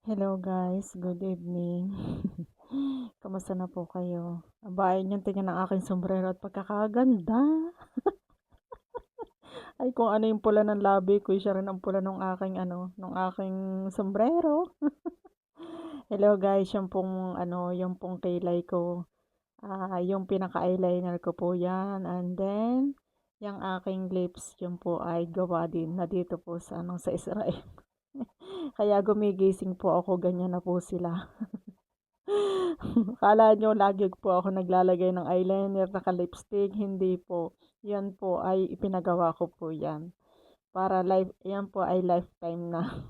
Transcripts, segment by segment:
Hello guys, good evening. Kamusta na po kayo? Aba, ayun yung tingin ng aking sombrero at pagkakaganda. Ay, kung ano yung pula ng labi ko, siya rin ang pula ng aking ng aking sombrero. Hello guys, yung pong yung pong kilay ko. Yung pinaka-eyeliner ko po yan. And then, yung aking lips, yung po ay gawa din na dito po sa sa Israel. Kaya gumigising po ako, ganyan na po sila. Akala niyo lagi po ako naglalagay ng eyeliner, naka-lipstick, hindi po. Yan po ay ipinagawa ko po yan. Para life, yan po ay lifetime na.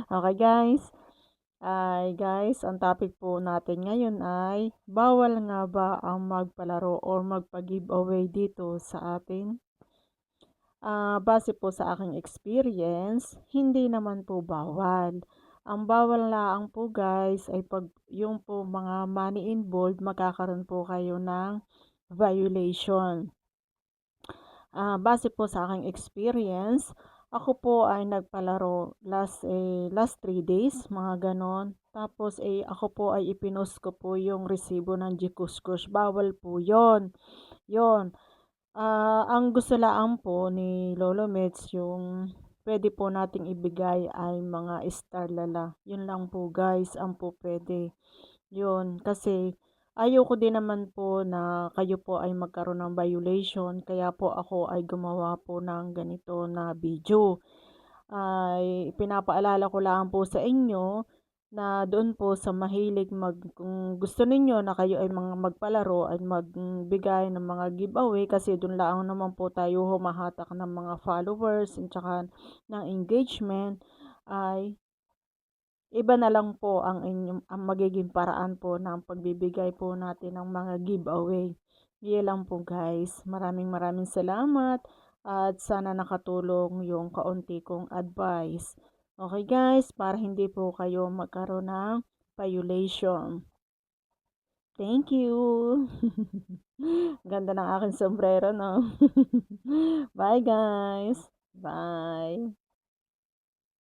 Okay guys. Guys, ang topic po natin ngayon ay bawal nga ba ang magpalaro or magpa-giveaway dito sa atin? Base po sa aking experience, hindi naman po bawal. Ang bawal laang po guys ay pag yung po mga money involved, magkakaroon po kayo ng violation. Base po sa aking experience, ako po ay nagpalaro last 3 days, mga ganon. Tapos ako po ay ipinost ko po yung resibo ng Gcash. Bawal po yon. Yon. Ang gusto lang po ni Lolo Mets, yung pwede po nating ibigay ay mga star lala. Yun lang po guys, ang po pwede. Yun, kasi ayoko din naman po na kayo po ay magkaroon ng violation. Kaya po ako ay gumawa po ng ganito na video. Pinapaalala ko lang po sa inyo na doon po sa mahilig kung gusto ninyo na kayo ay mga magpalaro at magbigay ng mga giveaway, kasi doon lang naman po tayo humahatak ng mga followers at saka ng engagement, ay iba na lang po ang magiging paraan po ng pagbibigay po natin ng mga giveaway. Yun lang po guys. Maraming maraming salamat at sana nakatulong yung kaunti kong advice. Okay guys, para hindi po kayo magkaroon ng violation. Thank you. Ganda ng aking sombrero, no? Bye guys. Bye.